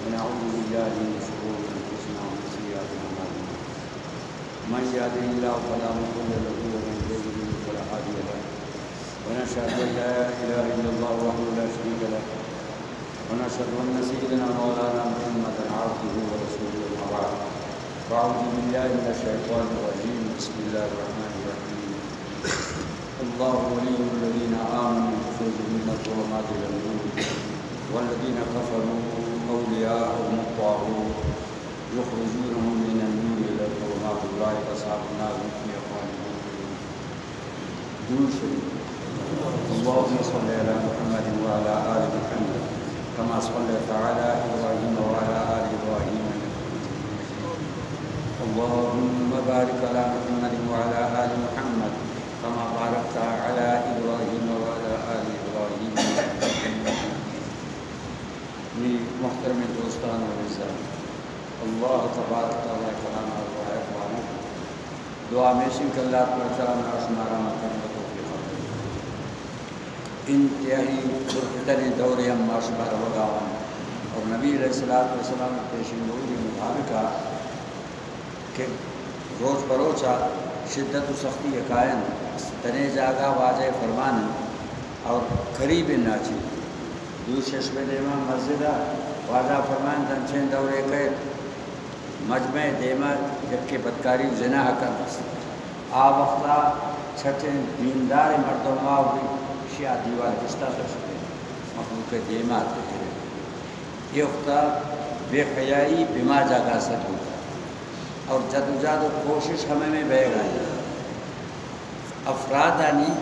ونعوذ بالله من شرور أنفسنا ومن سيئات أعمالنا من يهده الله فلا مضل له ومن يضلل فلا هادي له ونشهد أن لا إله إلا الله وحده لا شريك له ونشهد أن سيدنا مولانا محمدا عبده ورسوله أما بعد فأعوذ بالله من الشيطان الرجيم بسم الله الرحمن الرحيم الله ولي الذين آمنوا يخرجهم من الظلمات إلى النور والذين كفروا أولياءهم الطاغوت يخرجونهم من النور إلى الظلمات أولئك أصحاب النار هم فيها خالدون. درود شریف. اللهم صل على محمد وعلى آل محمد كما صليت على إبراهيم وعلى آل إبراهيم اللهم بارك على محمد وعلى آل محمد كما باركت على إبراهيم وعلى آل إبراهيم. محترم دوستان و عزیزان، اللہ تبارک تعالیٰ کلام اور اخوانوں دعا میں شن کہ اللہ تعالیٰ نے شمارا مکان کو توفیق عطا انتہائی پرفتن دور اما شمار وگاوان اور نبی علیہ السلام پیشن گوئی مطابقہ کہ روز بروچا شدت و سختی قائم تنے جاگا واضح فرمان اور قریب ناچی دوسرے دیما مسجدہ واضح فرمان تنچین دورے قید مجمع دیما جبکہ بدکاری زنا حکم آ وقتا چھٹے دیندار مردم ہوئی شیعہ دیوار کستا کر سکتے مخلوق دیما تکرے یہ وقتا بے خیائی بما جاگا سک ہوتا اور جدوجہد و کوشش ہمیں میں بہ گئی افرادانی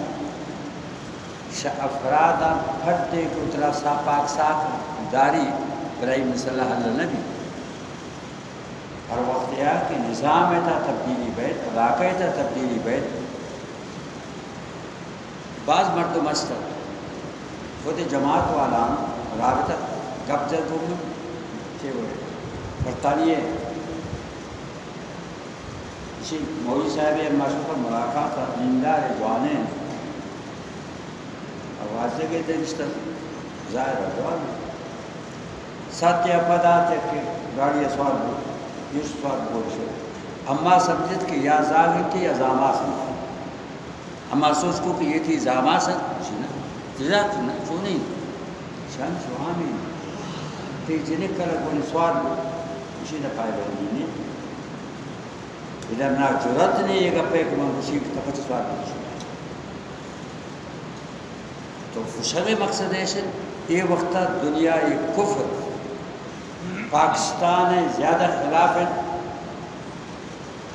افرادا پھٹ دے کو اترا سا پاک ساک داری برائی مسئلہ حل نبی ہر وقت یا کہ نظام تھا تبدیلی بیت علاقہ تھا تبدیلی بیت بعض مرد مستر خود جماعت والا رابطہ گپ جد ہو کہ وہ برطانیہ اسی مولوی صاحب مشہور ملاقات تھا دیندار جوانے واضح کے رشتہ ظاہر ہوا ساتھ پدات کہ گاڑی سوال یہ سوال بول سے اما سمجھت کہ یا زاغ کی یا زاما سن اما سوچ کو کہ یہ تھی زاما سن جنا نا تو نہیں شان سوامی کہ جنہیں کر کوئی سوال اسی نہ پائے بندی نے ادھر نہ جرت نہیں یہ گپے کہ میں اسی تک سوال پوچھوں تو فشر مقصد ہے یہ وقت دنیا یہ کفر پاکستان ہے زیادہ خلاف ہے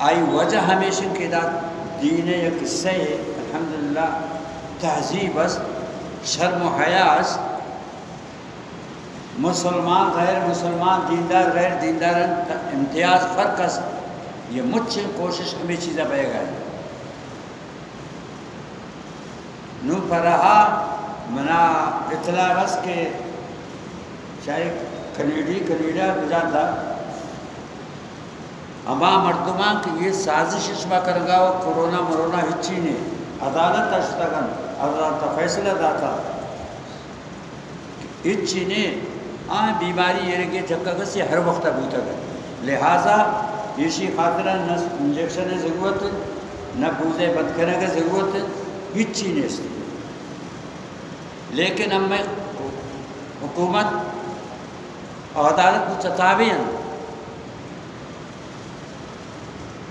آئی وجہ ہمیشہ کے دا دین یا قصہ ہے الحمدللہ تہذیب اس شرم و حیاس مسلمان غیر مسلمان دیندار غیر دیندار امتیاز فرق اس یہ مجھ کوشش ہمیں چیزیں بہ گئے نو پر رہا منا اطلاع رس کے چاہے کنیڈا گزارتا اما مردمان کہ یہ سازش اشبا کرگا و کرونا مرونا ہچی نے عدالت اشتگن عدالت فیصلہ داتا ہچی نے بیماری یہ رکھے جھکا سے ہر وقت بوتا گا لہٰذا یشی خاطرہ نہ انجیکشن ضرورت نہ بوزے بند کرنے کا ضرورت ہچی نے اس لیکن ہم میں حکومت اور عدالت کو چتاوی ہیں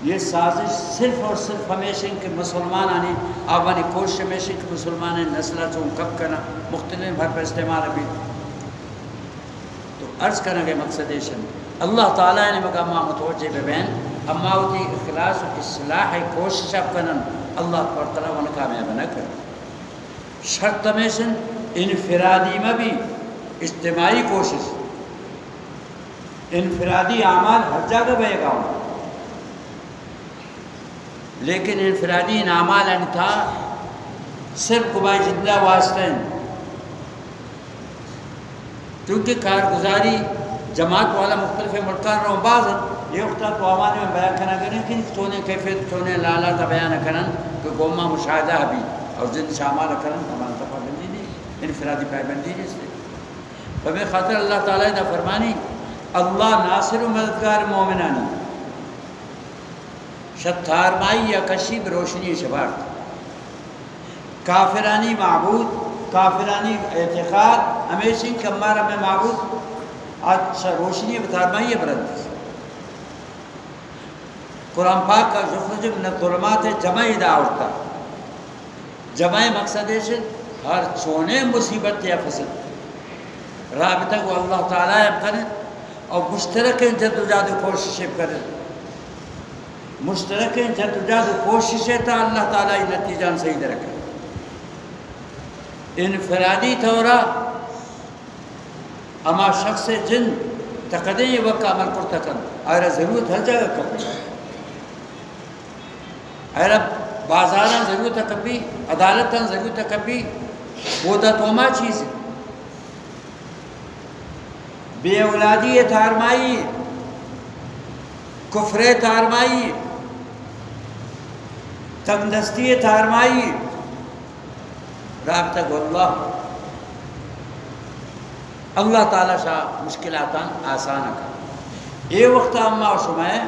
یہ سازش صرف اور صرف ہمیشہ کہ مسلمان آنی آبانی کوشش ہمیشہ کہ مسلمان نسلہ چون کب کرنا مختلف بھر پر استعمال بھی تو عرض کرنے کے مقصد ہے اللہ تعالیٰ نے مقامہ متوجہ ببین اما ہوتی اخلاص و اصلاح کوشش اب کرنا اللہ تعالیٰ انہیں کامیاب نہ کر شرط ہمیشہ انفرادی میں بھی اجتماعی کوشش انفرادی اعمال ہر جگہ بے گا لیکن انفرادی اعمال انتا صرف قبائی جدہ واسطہ ہیں کیونکہ کارگزاری جماعت والا مختلف ملکان رو بعض یہ وقت تو آمانے میں بیان کرنا کریں کہ تونے کیفیت تونے لالا تا بیان کرن کہ گوما مشاہدہ بھی اور جن شامال کرن تمام پابندی نہیں انفرادی پابندی نہیں اس لیے فمیں خاطر اللہ تعالیٰ نے فرمانی اللہ ناصر و مددگار مومنانی شتار مائی یا کشی بروشنی شبارت کافرانی معبود کافرانی اعتقاد ہمیشہ کمارا میں معبود آج روشنی بتار مائی برند قرآن پاک کا یخرج من الظلمات جمع دعوتا جمع مقصد ہے ہر چونے مصیبت یا فسد رابطہ کو اللہ تعالیٰ کریں اور مشترک جد و جہد کوششیں کریں مشترک جد و جہد کوششیں تا اللہ تعالیٰ نتیجہ صحیح رکھے انفرادی طورا اما شخص جن تقدیں یہ وقت عمل کرتا کرنا اور ضرورت ہر جگہ کرنا اور بازاراں ضرورت ہے کبھی عدالتاں ضرورت ہے کبھی وہ دا توما چیز ہے بے اولادی تارمائی کفر تارمائی تنگدستی تارمائی رابطہ کو اللہ تعالیٰ شاہ مشکلاتاں آسان کر یہ وقت اما شمائے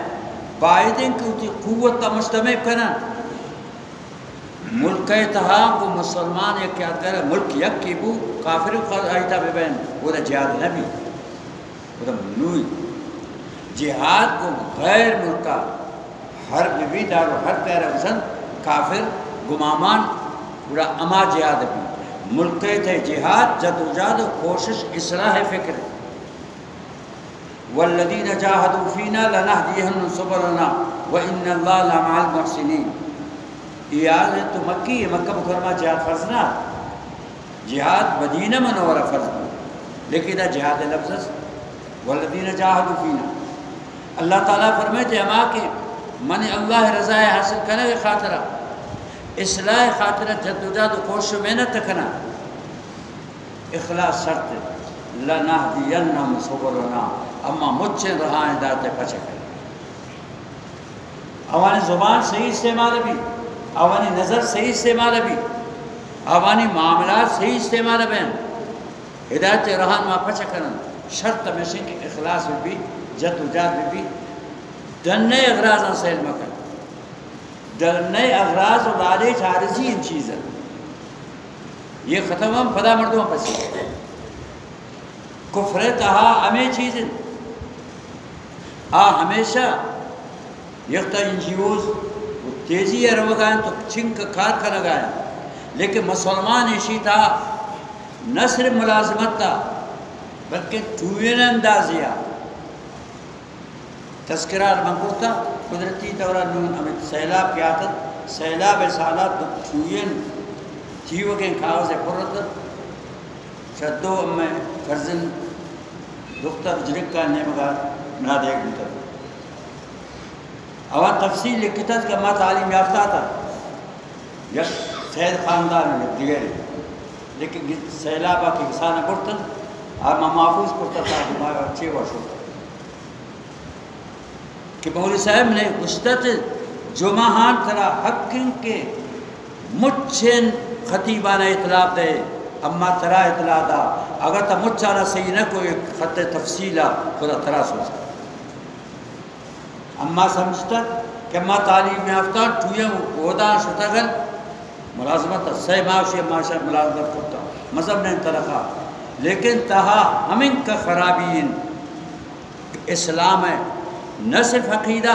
باعدین کی قوت تا مجتمع کرنا ملک اتحام کو مسلمان یک یاد کرے ملک یک کی بو کافر آئیتا ببین وہ دا جہاد نبی وہ دا ممنوعی جہاد کو غیر ملکہ ہر بی دار و ہر پیر وزن کافر گمامان پورا اما جہاد بھی ملک تھے جہاد جد و جہد کوشش اصلاح فکر والذین جاہدوا فینا لنہدیہم سبلنا وإن اللہ لمع المحسنین یہ آیت ہے تو مکی ہے مکہ مکرمہ جہاد فرض نہ جہاد مدینہ منورہ فرض لیکن دا جہاد لفظ والذین جاہدوا فینا اللہ تعالیٰ فرمائے اما کہ من اللہ رضا حاصل کرنے کے خاطرہ اصلاح خاطرہ جد و جہد کوشش محنت کرنا اخلاص شرط لنہدینہم سبلنا اما مجھے رہا ہدایت پچھے کرے اوانی زبان صحیح استعمال بھی اوانی نظر صحیح استعمال بھی اوانی معاملات صحیح استعمال بھی ہدایت رہان ما پچھے کرنا شرط میں سے کہ اخلاص بھی جد و جہد بھی دنے اغراضاں سے علم کر دنے اغراض و لالچ عارضی ان چیزیں یہ ختم ہم پدا مردوں پسی کفر تہا ہمیں چیزیں ہمیشہ یکتا انجیوز تیزی ہے روگائیں تو چنک کار کا لگائیں لیکن مسلمان اسی تھا نہ صرف ملازمت تھا بلکہ ٹوین اندازیہ تذکرہ منقرتا قدرتی طورہ نون امیت سیلاب کی آتت سیلاب سالات ٹوین تھیو کے کاغذ پرت شدو امی فرزن دختر جرک کا نمگار نہ دیکھ لیتا اوان تفصیل لکھتا کہ ما تعلیم یافتہ تھا یک سید خاندان میں دیگر لیکن سیلابہ کی کسانہ کرتن اور ما محفوظ کرتا تھا ہمارا اچھے ورشو کہ مولی صاحب نے گشتت جمعہان ترہ حقن کے مچھن خطیبانہ اطلاع دے اما ترہ اطلاع دا اگر تا مچھانا صحیح نہ کوئی خط تفصیلہ خدا ترہ سوچتا اما سمجھتا کہ اما تعلیم یافتہ ٹوئیں ودا شتغل ملازمت صحیح معاشی معاشی ملازمت کرتا مذہب نے انترخا لیکن تہا ہمیں کا خرابین اسلام ہے نہ صرف عقیدہ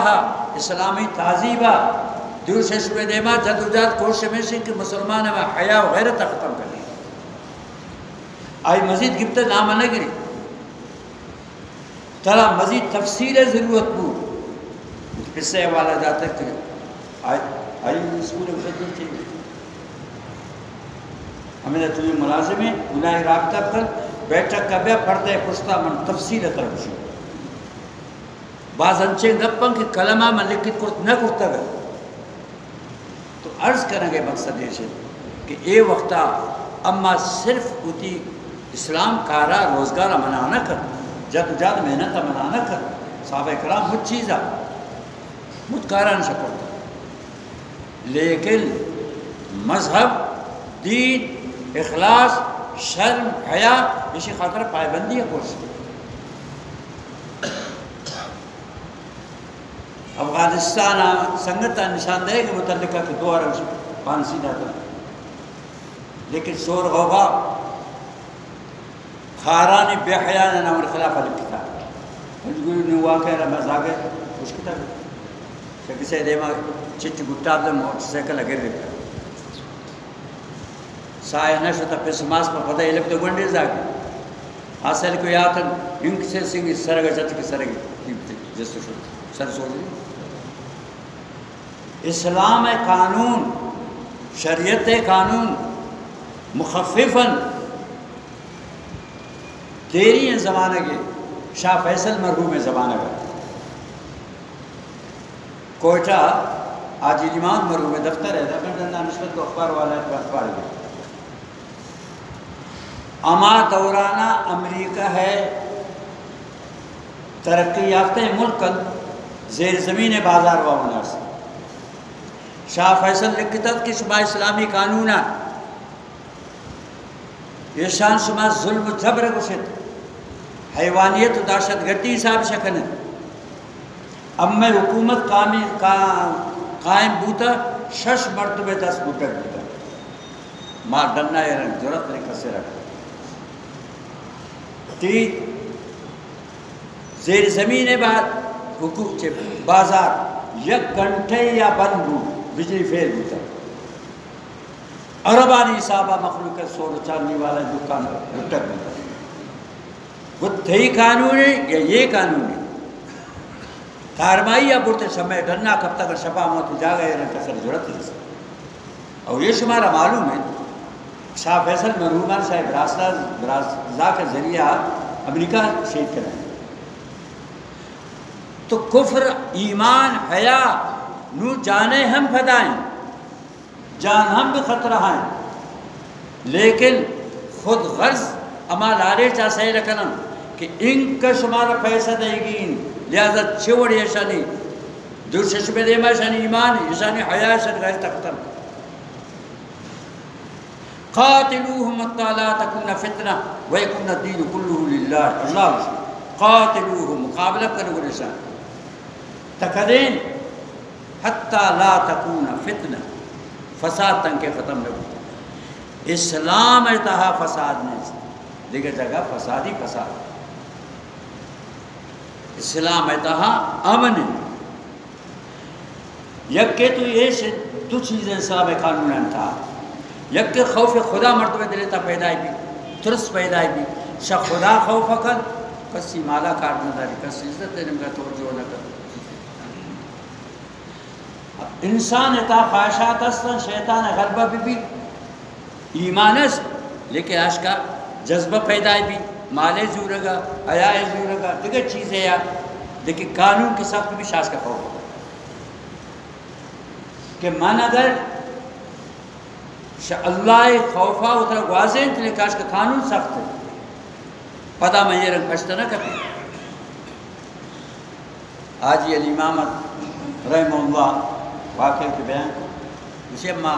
اسلامی تہذیبہ دوسرے شبہ دیما جدوجہد کوشش میں سے کہ مسلمان ہے حیا و غیرت ختم کرنی آئی مزید گفت نامہ نہ گری ترہ مزید تفصیل ضرورت بود اس سے حوالہ جاتا ہے کہ آئی سکول مقدم چاہیے ہمیں نے تمہیں ملازم ہے انہیں رابطہ کر بیٹھک کا بے پڑھتے پشتہ من تفصیل طرف شو بعض انچے گپن کہ کلمہ من لکھت کرت نہ کرتا گا تو عرض کریں گے مقصد یہ کہ اے وقتا اما صرف ہوتی اسلام کارا روزگارہ منع نہ کر جد جد محنت منع نہ کر صحابہ کرام مجھ چیزا مجھ کارا نہ شکرتا لیکن مذہب دین اخلاص شرم حیا اسی خاطر پائبندی ہے کوشش افغانستان سنگت نشاندہی کے متعلقہ کہ 2 ارب پانسی تھا، لیکن شور غوغا خارانی بے حیان نام الخلافہ لکھتا مجھگوری نے واقع رمض آگے اس کتاب کہ کسی دیما چچ گٹاب دے موٹ سیکل اگر لکھتا سایہ نشتا پیس ماس پر پتہ علم تو گنڈی زاگی حاصل کو یاتن انک سے سنگی سرگا جت کی سرگی جس تو سر سو دی اسلام قانون شریعت قانون مخففاً تیری زمانہ کے شاہ فیصل مرحوم زمانہ کا کوئٹہ آج امام مرحوم دفتر ہے دفتر نسبت کو اخبار والا اخبار گیا اما دورانہ امریکہ ہے ترقی یافتہ ملک زیر زمین بازار و مناسب شاہ فیصل لکھتا کہ شما اسلامی قانون یہ شان شما ظلم و جبر گشت حیوانیت و داشت گردی صاحب شکن ام میں حکومت قائم بوتا 6 مرتبہ 10 بوٹر بوتا ماں ڈننا یہ رنگ ضرورت نہیں کسے رکھتا تی زیر زمین بازار 1 گھنٹے یا بند بو بجلی فیل بوتا عربانی صاحبہ مخلوق سور چاندی والا دکان بوٹر بوتا وہ تھی قانون ہے یا یہ قانون ہے کارمائی یا بڑھتے سمے ڈرنا کب تک شفا موت جا گئے رہنے کسر ضرورت نہیں سکتا اور یہ شمارا معلوم ہے شاہ فیصل مرحومان صاحب برازا کے ذریعہ امریکہ شہید کریں تو کفر ایمان حیا نو جانے ہم فدائیں جان ہم بھی خطرہ ہیں لیکن خود غرض اما لارے چاہ صحیح رکھنا کہ ان کا شمارا پیسہ دے گی لہذا چھوڑ یہ شانی دور ششبہ دیما شانی ایمان شانی حیاء شانی غیر تختم قاتلوہم التعالی تکون فتنہ ویکون الدین کلہ للہ اللہ قاتلوہم مقابلہ کرو نشان تکدین حتی لا تکون فتنہ فساد تن کے ختم نہ ہو اسلام اتہا فساد نہیں دیکھے جگہ فسادی فساد اسلام اتہا امن یک کے تو یہ سے 2 چیزیں اسلام قانون انتہا یک کے خوف خدا مرتبہ دلیتا پیدای بھی ترس پیدای بھی شاہ خدا خوف کر کسی مالا کارنا داری کسی عزت دینے کا توجہ نہ کر انسان اتہا خواہشات استن شیطان غلبہ بھی ایمان است لیکن آج کا جذبہ پیدای بھی مالے زورگا حیاء زورگا دیگر چیزیں یا لیکن قانون کے سخت بھی شاہ کا خوف ہوگا کہ من اگر اللہ خوفہ اتنا واضح ہے لیکن آج کا قانون سخت ہے پتہ میں یہ رنگ پشتہ نہ کرتے آج یہ امامت رحمہ اللہ واقعہ کے بیان اسے اما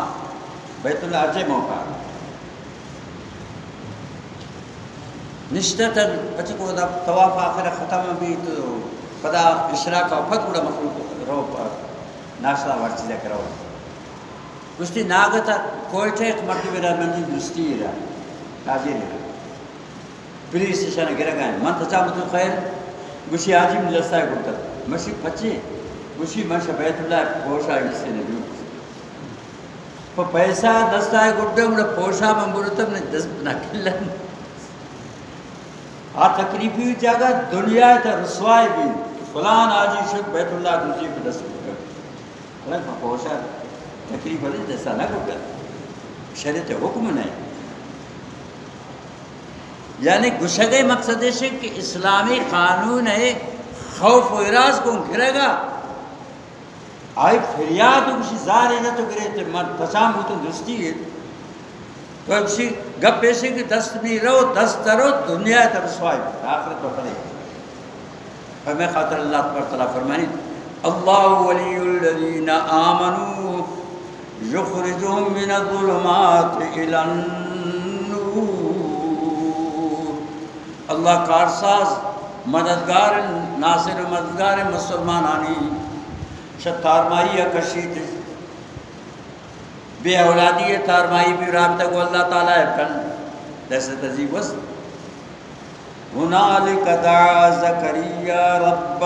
بیت اللہ عجے موقع نشتہ تر بچے کو طواف آخر ختم بھی تو پدا اشراق وفت بڑا مخلوق رو ناشتہ وار چیزیں کراؤ گشتی ناگتا کوئٹہ ایک مرتبہ رہا منجی نستی رہا تاجی رہا پولیس اسٹیشن گرہ گئے من تچامت خیر گوشی آجی من لستہ گھٹتا مشی پچے گوشی منشا بیت اللہ پوشا اس سے نبیو پا پیسہ دستہ گھٹتا مجھے پوشا من بڑھتا من دست نکلن تقریبی ہوئی جاگہ دنیا تا رسوائی بھی فلان آجی شک بیت اللہ دوسری پر دست گھٹتا حالانکہ میں پوشا تقریب ہوئی دستہ نہ گھٹتا شریعت حکم نہیں یعنی گشگے مقصد ہے کہ اسلامی قانون ہے خوف و اراز کو گرے گا آئی فریاد و کسی زار ہے تو گرے تو من پسام ہو تو دستی ہے تو کسی گپ پیسے کہ دست بھی رہو دست رو دنیا ترسوائی آخرت بخلے فرمائے خاطر اللہ تعالیٰ فرمائے اللہ ولی الذین آمنوا یخرجهم من الظلمات الى النور اللہ کارساز مددگار ناصر و مددگار مسلمانانی تارمائی کشید بے اولادی تارمائی بھی رابطہ کو اللہ تعالیٰ ہے کن جیسے تذیب وز هنالک دعا زکریا رب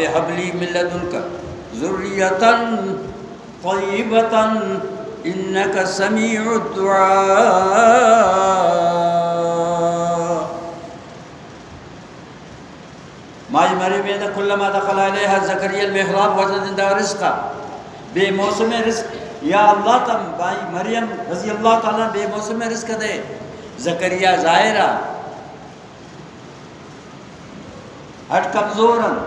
هب لی من لدنک ذریتا طیبتا انک سمیع الدعاء ماج مریم کلما دخل علیہ زکریا المحراب وجد عندها رزقا بے موسم رزق یا اللہ تم بھائی مریم رضی اللہ تعالیٰ بے موسم رزق دے زکریا ظاہرہ ہٹ کمزورن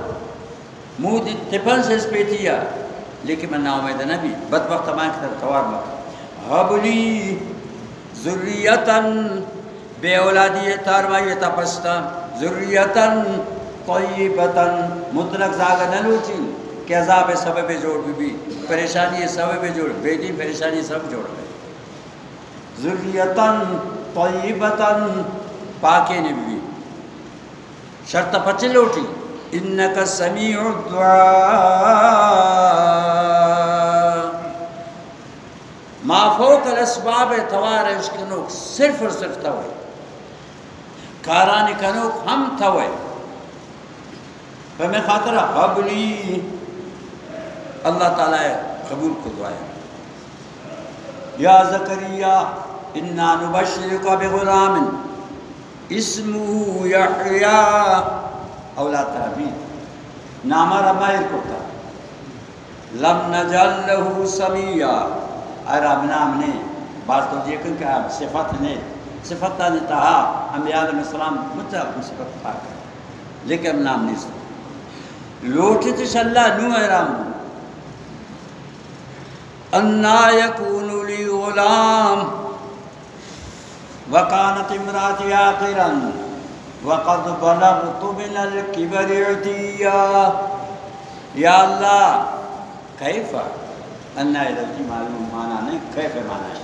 مود تپن سے سپیتیا لیکن من نا امید نبی بدبخت مان کی طرف توار مکہ حبلی ذریتاً بے اولادی تارمائی تپستا ذریتاً طیبتاً مطلق زاگا نلوچی کہ عذاب سبب جوڑ بھی پریشانی سبب جوڑ بیٹی پریشانی سب جوڑ گئے ذریتاً طیبتاً پاکے نے بھی شرط پچے لوٹی انکا سمیع الدعاء ما فوق الاسباب توار عشق کنوک صرف اور صرف توئے کارانی کنوک ہم توئے فہمیں خاطرہ حبلی اللہ تعالیٰ قبول کو دعائے یا زکریہ انا نبشرک بغلام اسمه یحییٰ اولاد تعبیر نامہ رمائر کو تھا لم نجعل له سمیہ ارام نام نے بعض تو دیکھن کہ صفت نے صفتہ نے تہا انبیاء علیہ السلام مجھے صفت تھا لیکن نام نہیں سکتا لوٹی تش اللہ نو ارام انا یکون لی غلام وکانت امراتی آخرا وقد بلغت من الكبر عتیا یا اللہ کیف انا الالتی معلوم مانا نہیں کیف مانا ہے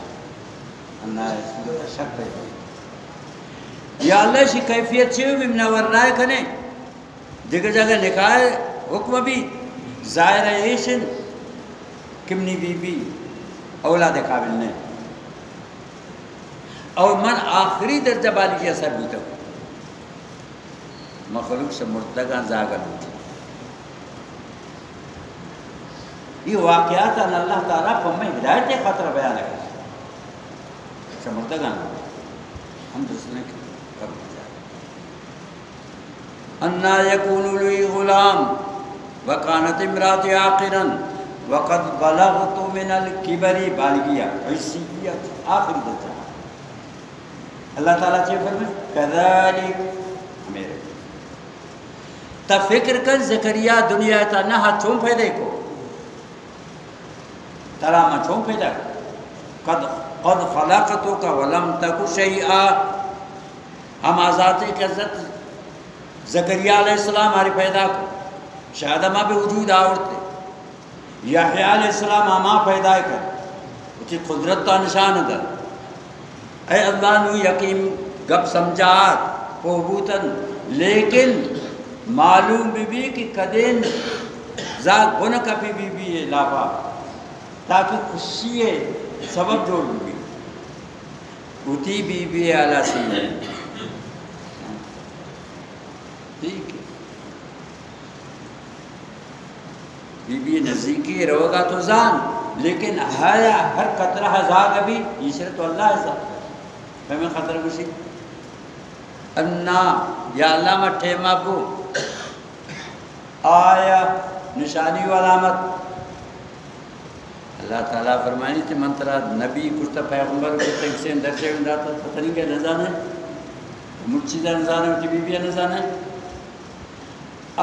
انا اسمت شک ہے یا اللہ شی کیفیت چھو بھی منور رائے کھنے جگہ جگہ لکھا ہے حکم بھی ظاہر ایشن کمنی بی بی اولاد قابل نے اور من آخری درجہ بالی کی اثر بھی تو مخلوق سے مرتگان زاگر ہوتی یہ واقعات اللہ تعالیٰ کو ہمیں ہدایت خطرہ بیان ہے سے مرتگان ہوتی ہم دوسرے کے قبل جائے انا یکون لی غلام وکانت امراتی آخرا وقد بلغت من الكبری بالگیہ حیثیت آخری درجہ اللہ تعالیٰ چاہے فرمائے کذالک میرے تا فکر کر زکریہ دنیا تا نہا چون پیدے کو تراما چون پیدا قد خلاقتو کا ولم تکو شیئا ہم آزادی کے عزت زکریہ علیہ السلام ہماری پیدا کو شاید ہم بھی وجود آورتے یحییٰ علیہ السلام ہما پیدا کر اچھی قدرت تا نشان در اے اللہ نو یقین گب سمجھات پوبوتن لیکن معلوم بھی کہ کدین ذات گنکا بھی ہے لاپا تاکہ خوشی سبب جوڑ بھی اتی بھی اعلیٰ سینے ٹھیک ہے بی نزدیکی رہو گا تو زان لیکن ہر قطرہ ہزار ابھی عشرت تو اللہ ہے ذات ہمیں خطر کسی انا یا اللہ مٹھے مابو آیا نشانی و علامت اللہ تعالیٰ فرمانی تھی منترہ نبی کرتا پیغمبر کرتا کسی اندر سے اندراتا پتہ نہیں کیا نظام ہے مرچیدہ نظام ہے بی بی نظام ہے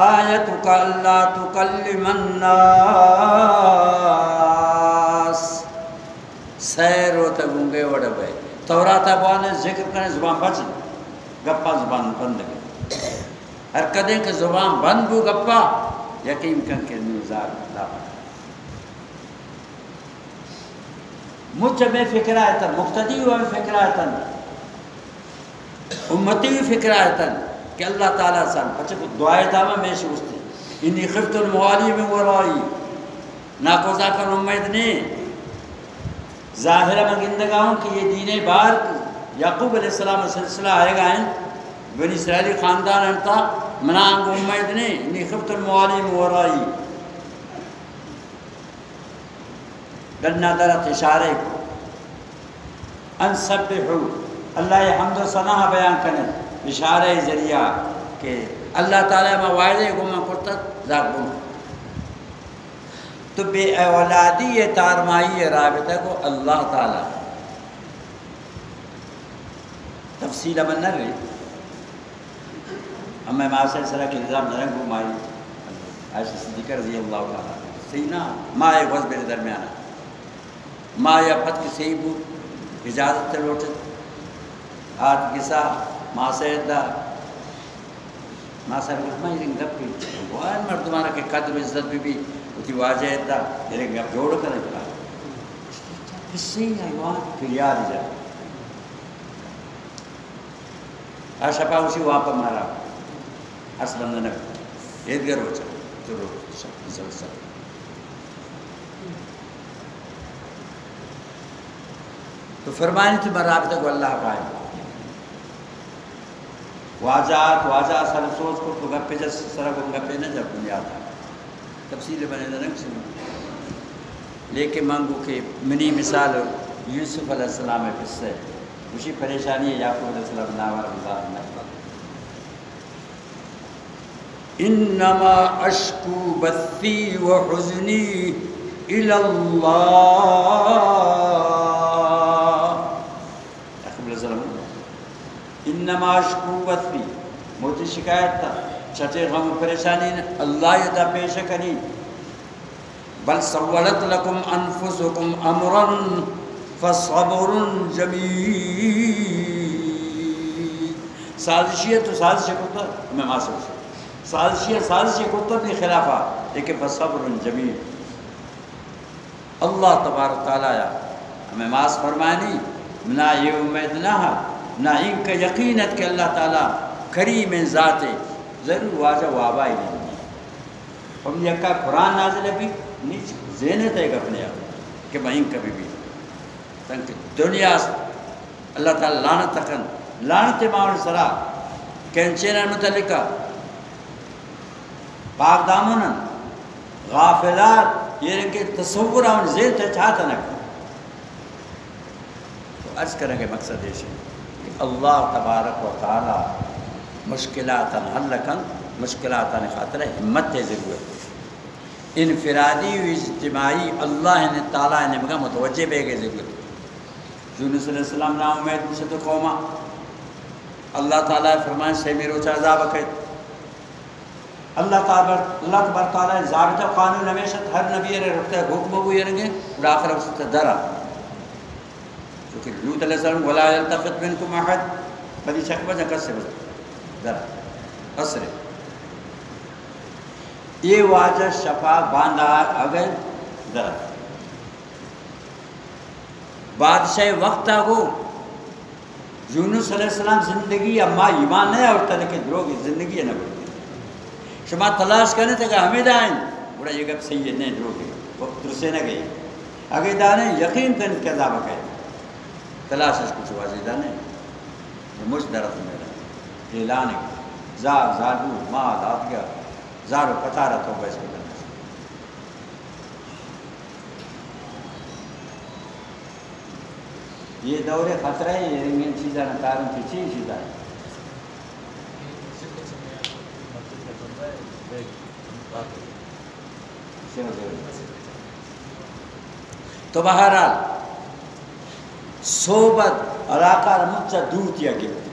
آیتک اللہ تکلم الناس سیر ہوتا گونگے وڑا بھائی تورات ابوانے ذکر کرنے زبان بچن گپا زبان بند گئے ہر کدیں کہ زبان بند بو گپا یقین کن کے نوزار لا مجھ میں فکر آیتن مقتدی ہوئے فکر آیتن امتی ہوئی فکر آیتن کہ اللہ تعالیٰ سان پچھے کو دعائے دعوہ میں شوستے انی خفت الموالی من ورائی ناکوزا کر امید نے ظاہرہ مگندگاہوں کہ یہ دین بار یعقوب علیہ السلام سلسلہ آئے گا ہیں بنی اسرائیلی خاندان انتا منانگ امید نے انی خفت الموالی من ورائی گرنا درت اشارے کو ان سبحو اللہ حمد و ثنا بیان کرنے اشارہ ذریعہ کہ اللہ تعالیٰ میں وعدے کو میں کرتا ذاکروں تو بے اولادی تارمائی رابطہ کو اللہ تعالیٰ تفصیل من نہ رہی ہمیں معاصر سرہ کے نظام نرنگ گھمائی عائشہ صدیقہ رضی اللہ تعالیٰ سینا ماں ایک وز میرے درمیانا ماں یا پت کی صحیح بود اجازت تے لوٹت آت کسا ماں سید دا ماں سید رحمہ یہ گپ کی وہاں مردمانہ کے قدر و عزت بھی اتی واجہ دا یہ گپ جوڑ کر اکلا اس سے ہی آئیوان پھر یاد جا آشپا اسی وہاں پر مارا اس بندہ نکل ایدگر ہو چا تو رو تو فرمانی تھی میں رابطہ کو اللہ قائم واجہ سر سوچ کو تو گپے جس سرہ کو گپے نہ جب بنیاد تھا تفصیل بنے درنگ سے لیکن مانگو کہ منی مثال یوسف علیہ السلام قصہ ہے اسی پریشانی ہے یعقوب علیہ السلام ناوار اللہ نفر انما اشکو بثی و حزنی الاللہ انما اشکو بثی موتی شکایت تھا چھتے غم و پریشانی اللہ یہ تا پیش کنی بل سولت لکم انفسکم امرا فصبر جمیل سازشی ہے تو سازش کتا میں معصوم سے سازشی کتا بھی خلافہ لیکن فصبر جمیل اللہ تبارک تعالیٰ ہمیں معاص فرمانی منا یہ امید نہ نہ ان کا یقینت کہ اللہ تعالیٰ کریم ذات ضرور واجہ وابائی نہیں ہم یکا قرآن نازل بھی نیچ ذہنت ہے اپنے آپ کہ میں ان کبھی بھی تنکہ دنیا اللہ تعالیٰ لعنت تکن لعنت معاون سرا کینچینہ متعلقہ پاک دامنن غافلات یہ رنگے تصور آن ذہن تے چاہتا نہ تو عرض کریں گے مقصد ہے اللہ تبارک و تعالی مشکلات حل کن مشکلات خاطر ہمت تے ضرورت انفرادی و اجتماعی اللہ نے تعالیٰ نے مگا متوجہ بے گئے ضرورت یونس علیہ السلام نا امید سے تو قوما اللہ تعالیٰ فرمائے سے میرو چا عذاب اکید اللہ تبارک تعالیٰ ضابطہ قانون ہمیشہ ہر نبی رہے رکھتا ہے حکم ہوئی رنگے اور آخر اس سے درہ چونکہ لوت علیہ السلام وَلَا يَلْتَفِتْ مِنْكُمْ أَحَدٍ بدی شک بجا کس سے بجا درہ اثر یہ واجہ شفا باندھا اگر درہ بادشاہ وقت آگو یونس علیہ السلام زندگی اما ایمان نہیں آورتا لیکن دروگی زندگی نہ بڑھتی شما تلاش کرنے تھے کہ ہمیں دائیں بڑا یہ گپ صحیح ہے نہیں دروگی وقت درسے نہ گئی اگر دانے یقین کرنے کے عذاب ہے تلاش اس کچھ واضح دانے یہ مجھ درخت میرا اعلان ہے زارو مال آدگا زارو قطارہ تو بیس کے کرنے سے یہ دور خطرہ ہے یہ رنگین چیزیں نکارن کی چیزیں ہے تو بہرحال صحبت علاقہ مچہ دوتیا گفت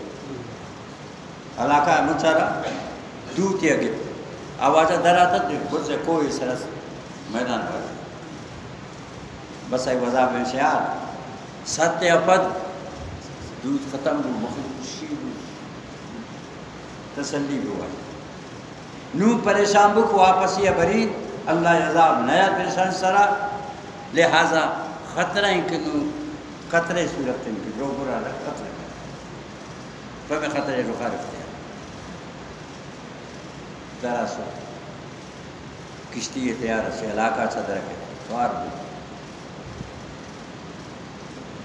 علاقہ مچہ دوتیا گفت آوازہ در آتا خود سے کوئی سرس میدان پر بس ایک وضاح میں شیار ستیہ پد دودھ ختم ہو مخلوشی ہو تسلی ہوا نو پریشان بک واپس یہ برید اللہ عذاب نیا پریشان سرا لہذا خطرہ ان کے نو قطرے صورت ان کی جو برا رکھ قطرے تو میں خطرے رخا رکھتے ہیں ذرا سو کشتی تیار سے علاقہ صدر کے سوار بھی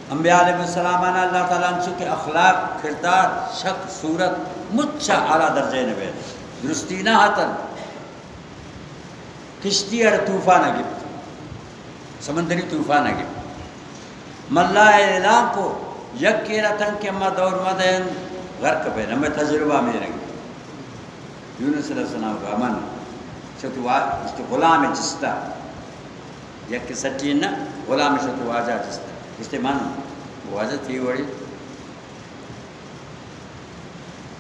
انبیاء علیہ السلام اللہ تعالیٰ عنہ کے اخلاق کردار شک صورت مچھا اعلیٰ درجے نبے درستی نہ ہاتن کشتی اور طوفان گفت سمندری طوفان گفت ملا اعلان کو یک کے رتن کے مد اور مدین غرق پہ ہمیں تجربہ میں رنگ یونس علیہ السلام کا امن شتو اس کے غلام جستا یک کے سٹین نا غلام شتو آجا جستا استعمال واجہ تھی وڑی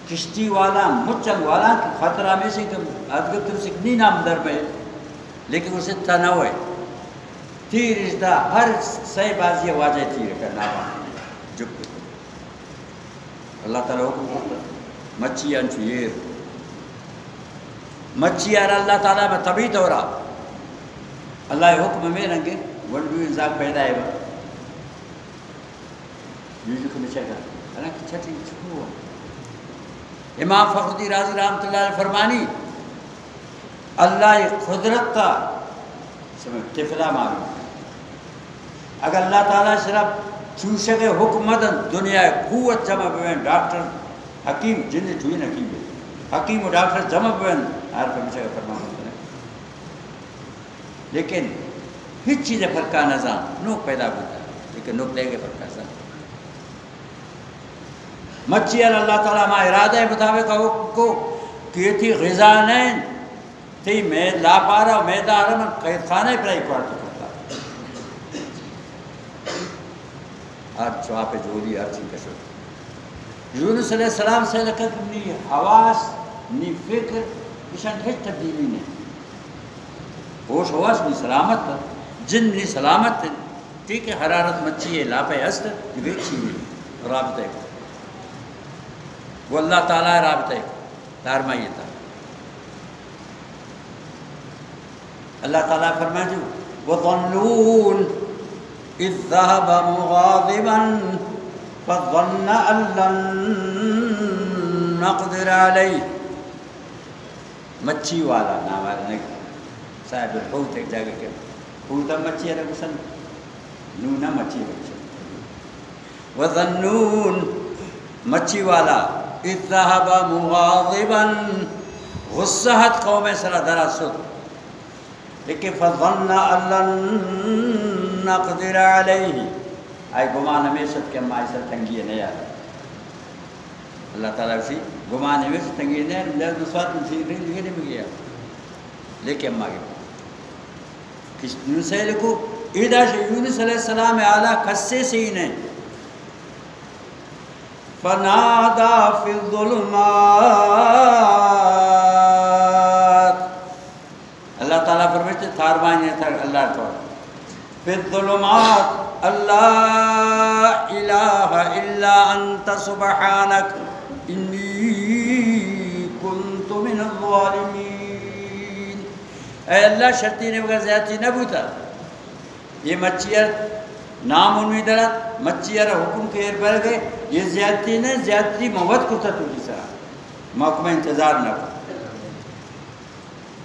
کشتی والا مچن والا خطرہ میں سے کہ ادگر تر سکنی نام در میں لیکن اسے تنوع تیر رشتہ ہر صحیح بازی واجہ تیر کرنا جب اللہ تعالیٰ حکم کرتا مچھی انچو یہ مچھی اور اللہ تعالیٰ میں طبی دورا اللہ حکم میں رنگے ونڈو انزاق پیدا ہے یوجو کو نچے گا حالانکہ چھٹی چھو امام فخردی رازی رحمت اللہ علیہ فرمانی اللہ قدرت تا تفلا معلوم اگر اللہ تعالیٰ صرف چوشے کے حکمتن دنیا قوت جمع بوین ڈاکٹر حکیم جن چوئین حکیم ہے حکیم و ڈاکٹر جمع بوین ہر پر مجھے فرمان ہوتا ہے لیکن ہیچ چیزیں فرقہ نظام نوک پیدا ہوتا ہے لیکن نوک لے گے فرقہ نظام مچھی اللہ تعالیٰ ما ارادہ مطابق حکم کو کہ تھی غزانین تھی میں لاپارا میدارا من قید خانہ پر ایک وارت کرتا ہر چواپ جولی ہر چیز کا شکر یونس علیہ السلام سے لکت نی حواس نی فکر اشان ہیچ تبدیلی نہیں ہوش حواس نی سلامت جن نی سلامت ٹھیک ہے حرارت مچھی ہے لاپے ہست یہ چیز رابطہ ہے وہ اللہ تعالیٰ رابطہ ہے دارمائی تھا اللہ تعالیٰ فرمائے جو وَظَنُّونَ اِذْ ذَهَبَ مُغَاضِبًا فَظَنَّ أَن لَّن نَّقْدِرَ عَلَيْهِ مچھی والا نامارنے صاحب الحوت ایک جگہ کے حوتہ مچھی ہے رکھسن نونہ مچھی رکھسن وَظَنُّونَ مچھی والا اِذْ ذَهَبَ مُغَاضِبًا غصہت قوم سرہ درست لیکن فَظَنَّ أَن لَّن نَّقْدِرَ عَلَيْهِ آئی گمان ہمیشہ کہ ہم آئی سر تنگی نہیں آ رہا اللہ تعالیٰ اسی گمان ہمیشہ تنگی نہیں آ رہا نسوات مسیح نہیں گیا لیکن ہم آگے کس یونس علیہ کو ایدہ سے یونس علیہ السلام اعلیٰ قصے سے ہی نہیں فَنَادَى فِي الظُّلُمَاتِ اللہ تعالیٰ فرمائے تھارمانی تھا اللہ تعالیٰ فِي الظُّلُمَاتِ اللہ الہ الا انت سبحانک انی کنت من الظالمین اے اللہ شرطی نے بغیر زیادتی نہ بوتا یہ مچھیت نام انوی درد مچھیار حکم کے ایر بھر گئے یہ زیادتی نے زیادتی موت کو تھا تو جی سرا محکمہ انتظار نہ کو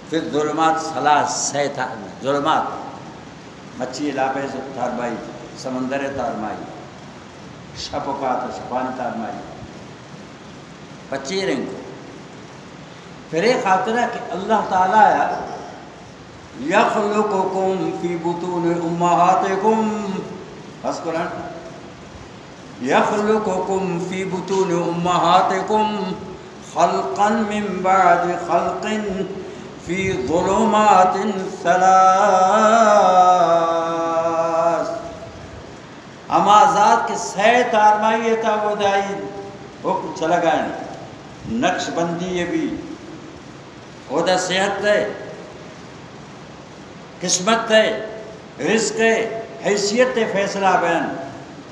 پھر ظلمات سلاس سیتان ظلمات مچھی علاقے سے تارمائی سمندر تارمائی شپکات شپان تارمائی پچی رنگ پھر ایک خاطرہ کہ اللہ تعالیٰ یخلقکم فی بطون امہاتکم بس قرآن یخلقکم فی بطون امہاتکم خلقا من بعد خلق فی ظلمات ثلاث اما ذات کے سیت آرمائی تھا وہ دائی حکم چلا گئے نقش بندی یہ بھی وہ دا صحت ہے قسمت ہے رزق ہے حیثیت ہے فیصلہ بین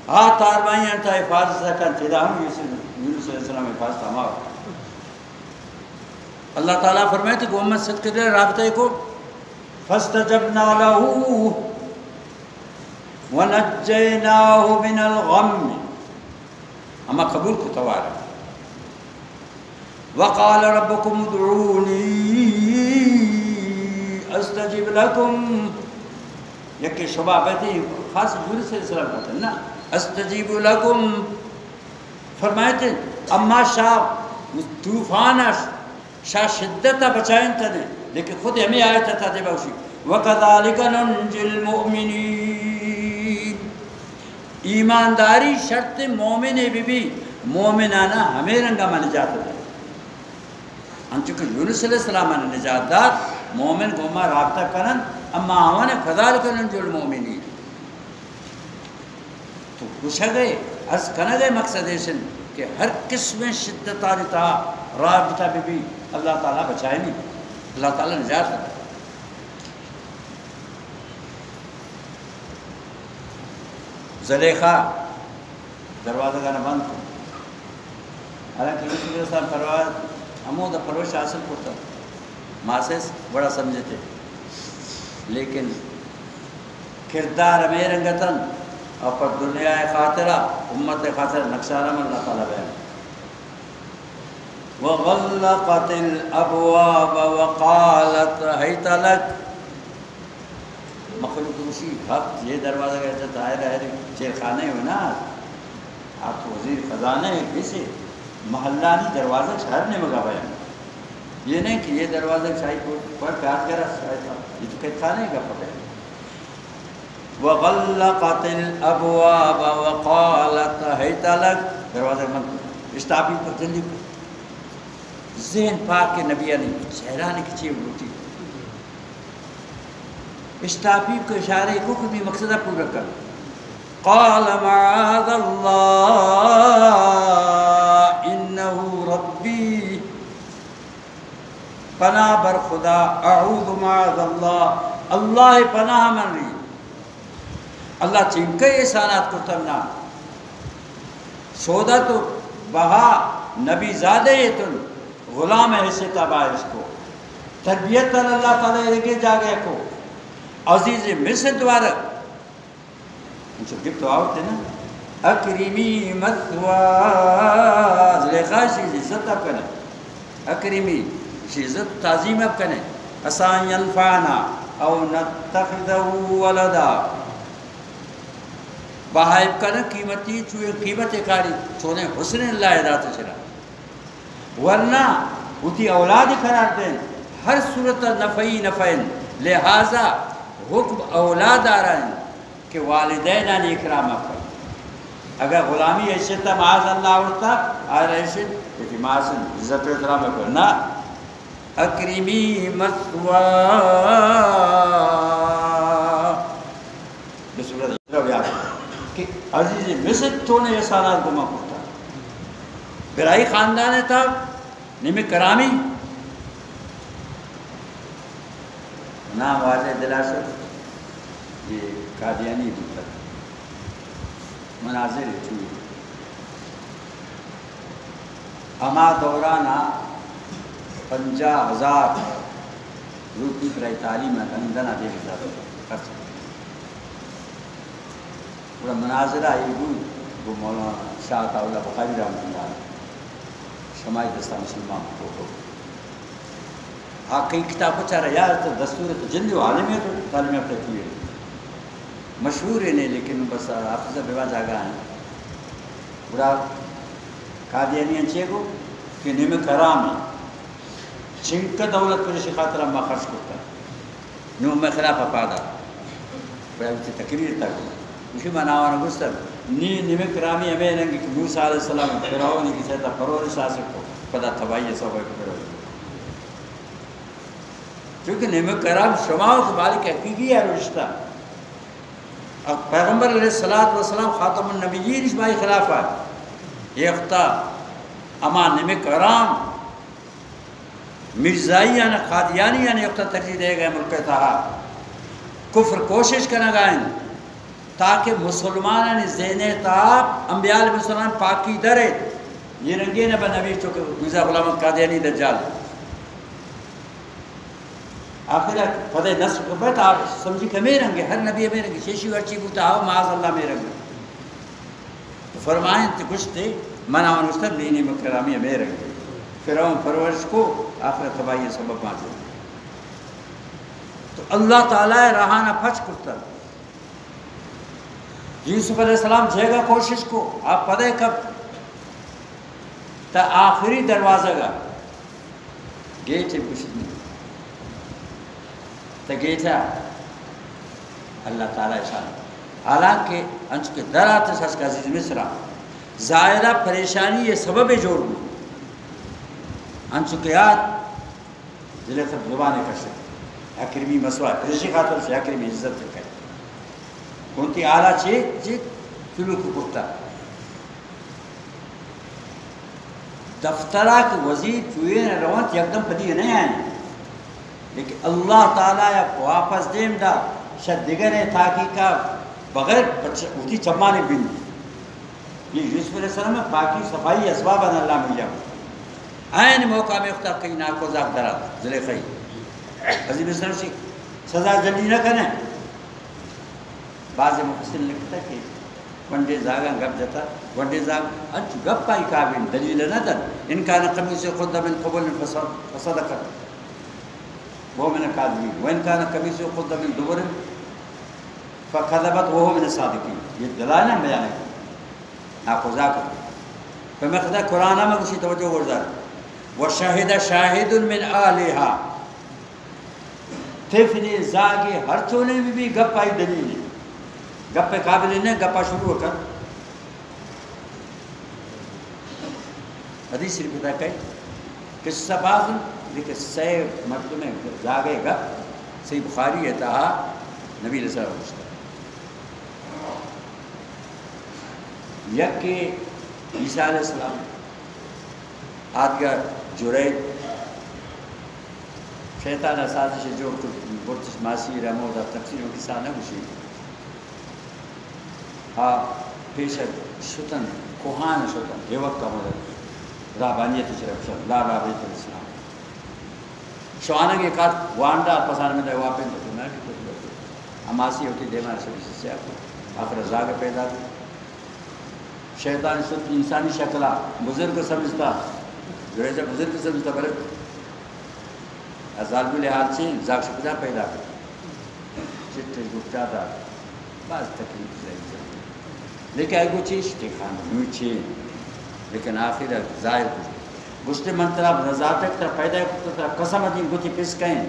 ہاتھ آرمائیاں تھا حفاظت رکھن تھا ہم یونس علیہ السلام حفاظت ہمارا اللہ تعالیٰ فرمائے تھے کہ امت صدقے دے رابطے کو فَاسْتَجَبْنَا لَهُ وَنَجَّيْنَاهُ مِنَ الْغَمِّ اما قبول کو توارا وَقَالَ رَبُّكُمُ ادْعُونِي استجیب لکم، یکی شبہ بیتی خاص یونس علیہ السلام کہتے ہیں نا، استجیب لکم فرمائے تھے اما شاہ طوفان شاہ شدت بچائیں تھے، لیکن خود ہمیں آیت تھا دے باوشی وَكَذَلِكَ نُنْجِي الْمُؤْمِنِينَ، ایمانداری شرط مومن بھی مومنانہ ہمیں رنگا میں نجات دے، انچکہ یونس علیہ السلام نے نجات داد مومن کو ما رابطہ کرن، اما آوانے كَذَلِكَ نُنْجِي الْمُؤْمِنِينَ تو کچھ گئے از کنگے مقصد ایسن کہ ہر قسم شدت آرتا رابطہ بھی اللہ تعالیٰ بچائے نہیں، اللہ تعالیٰ نجات دے۔ زلیخا دروازہ کا نہ بند کو، حالانکہ رسول اللہ صلی اللہ علیہ وسلم پرواز ہموں دا پروش حاصل کرتا ماں سے بڑا سمجھتے، لیکن کردار میں رنگتن اور پر دنیا خاطرہ امت خاطرہ نقشارہ میں اللہ تعالیٰ بیان وَغَلَّقَتِ الْأَبْوَابَ وَقَالَتْ هَيْتَ لَكَ، مخلوق روشی حق یہ دروازہ کہتا طاہر ہے چیر خانے ہو نا، آپ وزیر خزانے کسی محلانی دروازہ شہر نے مگا بیان، یہ نہیں کہ یہ دروازہ شاہی پر پیار کرا یہ تو قید خانے کا پکے۔ وَغَلَّقَتِ الْأَبْوَابَ وَقَالَتْ هَيْتَ لَكَ، دروازہ مند اشتابی پر جلدی پر ذہن پاک کے نبیہ نے چہرانے کی چیز ہوتی، اشتابی کو اشارے کو بھی مقصدہ پورا کر، قَالَ مَعَاذَ اللَّهِ إِنَّهُ رَبِّي، پناہ بر خدا، اعوذ معاذ اللہ، اللہ پناہ من رہی، اللہ چنکے احسانات کو تمنا سودا تو بہا نبی زادے تن غلام ایسے تباہ اس کو تربیت تن اللہ تعالیٰ لگے جاگے کو عزیز مصر دوارا ان سے گفت آوتے نا اکریمی مثواز لکھا شیز عزت اب کنے، اکریمی شیز عزت تعظیم اب کنے، اسان ینفعنا او نتخذہ ولدا، بہائب کرنا قیمتی چوئے قیمت کاری چونے حسن اللہ ادات چرا، ورنہ اتی اولاد قرار دیں ہر صورت نفعی نفعین، لہذا حکم اولاد آ رہا ہے کہ والدین آنے اکرام اپر، اگر غلامی حیثیت معاذ اللہ اڑتا آ رہا حیثیت کہ معاذ عزت و اکرام اپر نا اکریمی مثوا بسورت کہ عزیز مصر چونے احسانات گمہ کرتا، برائی خاندان تھا نمی کرامی نام واضح دلاشت یہ قادیانی بکتا مناظر چوئی ہما دورانا 50,000 روپی برائی تعلیم ہے اندنا دے ہزار خرچ بڑا مناظرہ یہ بود وہ مولانا شاہ تعالیٰ بخاری رحمۃ اللہ شمائی دستہ مسلمان کو کئی کتاب کو چاہ رہا یار تو دستور تو جن جو عالمی ہے تو تعلیم اب تک ہوئے مشہور ہے نہیں، لیکن بس آپ سے بیوہ جاگا ہیں بڑا قادیانی انچے کو کہ نیم کرام ہے چنک دولت پر اسی خاطر ہم خرچ کرتا ہے نیم میں خلاف اپادا بڑا اسی تقریر تک اسی مناوانا گستر نیم کرامی ہمیں رنگی کہ موسیٰ علیہ السلام فراؤنی کی سیتا پرورش آسک کو پدا تباہی صحبہ کو پرورش کیونکہ نعمہ کرام شماؤں کے مالک حقیقی ہے رشتہ، پیغمبر علیہ السلام خاتم النبیین اس بائی خلاف ہے یہ اختہ اما نعمہ کرام مرزائی یعنی قادیانی یعنی اختہ ترجیح دے گئے ملک تہا کفر کوشش کرنا گائیں تاکہ مسلمان ذہن تاب انبیاء علیہ السلام پاکی درے یہ رنگی نبی نبی چونکہ مرزا غلامت قادیانی دجال آخر فدے نصر کو بیتا آپ سمجھی کہ میں رنگے ہر نبی میں رنگے شیشی ورچی بوتا آو معاذ اللہ میں رنگے تو فرمائیں تے کچھ تے منع ونستر لینی مکرامی میں رنگے فرعون پرورش کو آخر تباہی سبب ماجھے تو اللہ تعالیٰ رہانا پھچ کرتا یوسف علیہ السلام جے گا کوشش کو آپ پتہ کب تا آخری دروازہ گا گئے تھے کچھ نہیں تا گئے تھا اللہ تعالیٰ اشارہ حالانکہ انچ کے در آتے ساس کا عزیز مصرہ ظاہرہ پریشانی یہ سبب جوڑ گئی انچ کے آت دلے خط زبانے کر سکتے اکرمی مسوائے پریشی خاطر سے اکرمی عزت رکھے کونتی آلہ چیت کلو کی کتا دفترہ کے وزیر چوئے نے روانت یکدم پدی نہیں آئیں لیکن اللہ تعالیٰ یا واپس دیم دا شاید دیگر ہے تاکہ کا بغیر اٹھی چمانے بن یہ یوسف علیہ السلام میں باقی صفائی اسباب ان اللہ مل جاؤ آئین موقع میں اختار کئی ناکو زاق درہ ذلے خی عزیز مصر سے سزا جلدی نہ کریں بعض مفسر لکھتا کہ ونڈے زاگاں گپ جاتا ونڈے زاگ انچو گپ پائی کابین دلیل نہ در ان کا قمیص خود من قبل فصدق وہ من کاذبین وان کان قمیص خود من دبر فکذبت وهو من الصادقین یہ دلائل ہیں بیان ہے آپ ذاکر فمقدہ قرآن میں کسی توجہ ورزار وشاہد شاہد من آلہا تفنی زاگی ہر چونے میں بھی گپ پائی دلیل ہے گپ پہ قابل نہیں گپا شروع کر حدیث صرف بتا کہ قصہ باز لیکن سی مرتبہ میں جاگے گپ سی بخاری ہے تاہا نبی علیہ السلام یک کہ عیسیٰ علیہ السلام آدگر جرید شیطان اساسش جو برتش ماسی رمو دا تفسیر و کسا نہ گوشی پیش شتن کوہان شتن یہ وقت کا مدد رابانیت شرف شد لا رابیت الاسلام شوانہ کے کات وانڈا پسانے میں دے واپن تو میں بھی کچھ لگتا اماسی ہوتی دیمان سے سے آخر زاگ پیدا شیطان شد انسانی شکلہ بزرگ سمجھتا جو ایسا بزرگ سمجھتا بلد ازالبی لحاظ سے زاگ شکلہ پیدا کرتا چٹے گفتا تھا بعض تکلیف سے لیکن ایگو چیز ٹھیکان نوچے لیکن آخر ظاہر کچھ گشتے منطرہ رضاتک تر پیدا کرتا قسم دین گوتی پس کہیں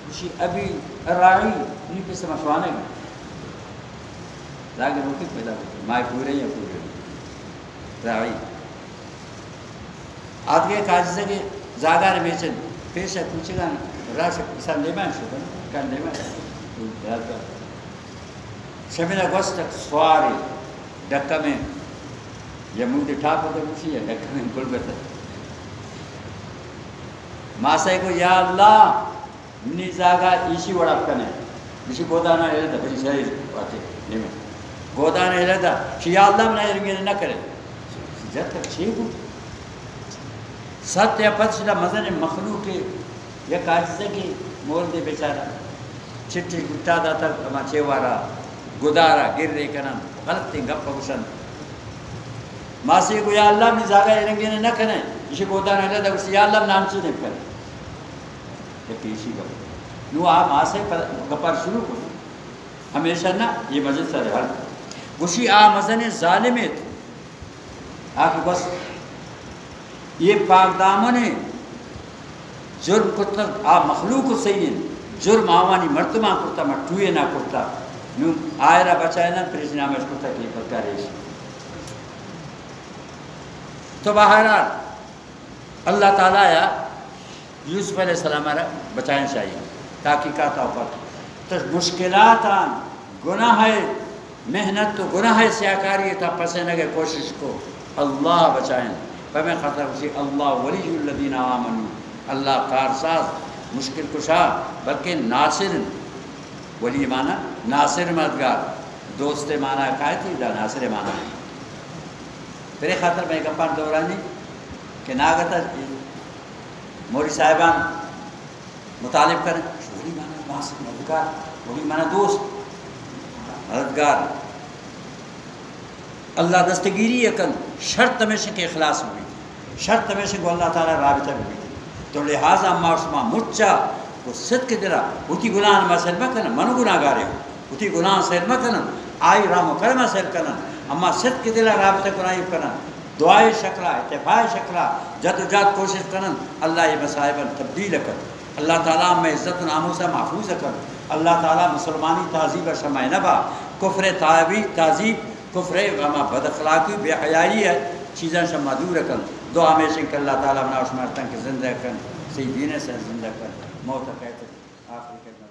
کچھ ابھی راعی نہیں پس مشوانے گا ظاہر روکی پیدا کرتا مائی پورے یا پورے راعی آدھگے کاجز ہے کہ زاگار میچن پیش ہے پوچھے گا راشک کسان لیمان شکر کان لیمان شمیلہ گوستک سواری ڈکا میں یا مودی ٹھاپ ہوتا کچھ یا ڈکا میں گل بیتا ماسای کو یا اللہ منی زاگا ایشی وڑا کنے ایشی گودانا ہے دا بھئی شہر آتے نیمہ گودانا ہے دا یا اللہ منہ رنگین نہ کرے جب تک چھے گو ست یا پتشدہ مزن مخلوق کے یک آجزہ کی مول دے بیچارا چھٹی گٹا دا تک اما چھے وارا گدارا گر رے کنن غلط تھی گپ پوشن ماسی کو یا اللہ میں زاگا رنگینے نہ کریں اسی گودانا ہے دا اسی یا اللہ نام سے نہیں کریں یہ پیشی گپ نو آپ ماسی گپار شروع کریں ہمیشہ نا یہ مجلس سر حل اسی مزن ظالمیت آکھ بس یہ پاک دامن جرم کرتا مخلوق سید جرم آوانی مرتبہ کرتا مٹوئے نہ کرتا نو آئرہ بچائے نا پریز نامش کرتا کہ یہ پرکار ریشی تو بہرحال اللہ تعالیٰ یا یوسف علیہ السلام بچائیں چاہیے تحقیقات اوپر تو مشکلات گناہ محنت تو گناہ سیاکاری تا پسینے کے کوشش کو اللہ بچائیں فمن خطر اسی اللہ ولی الذین آمنوا اللہ کارساز مشکل کشا بلکہ ناصر ولی مانا ناصر مددگار دوست مانا قائدی دا ناصر مانا پھر خاطر میں کپان دورانی کہ ناگتا موری صاحبان مطالب کریں ولی مانا ناصر مددگار ولی مانا دوست مددگار اللہ دستگیری یکن شرط ہمیشہ کے اخلاص ہوئی شرط ہمیشہ کو اللہ تعالیٰ رابطہ بھی تو لہٰذا ما شما مچا کو صدق دلا اتی گناہ ما سلمہ کنن منو گناہ گارے ہو اتی گناہ سلمہ کنن آئی رام و کرمہ سل کنن اما صدق دلا رابطہ گناہی کنن دعائے شکلہ اتفاع شکلہ جد و جہد کوشش کنن اللہ یہ مصائباً تبدیل کر اللہ تعالیٰ میں عزت و ناموسہ محفوظ کر اللہ تعالیٰ مسلمانی تہذیب و شمع نبا کفر تہذیب کفر وما بد اخلاقی بے حیائی ہے چیزیں شمع دور کن دعا میں کہ اللہ تعالیٰ بنا شمارتن کے زندہ کن صحیح دین سے زندہ کن موت کہتے آخری کہتے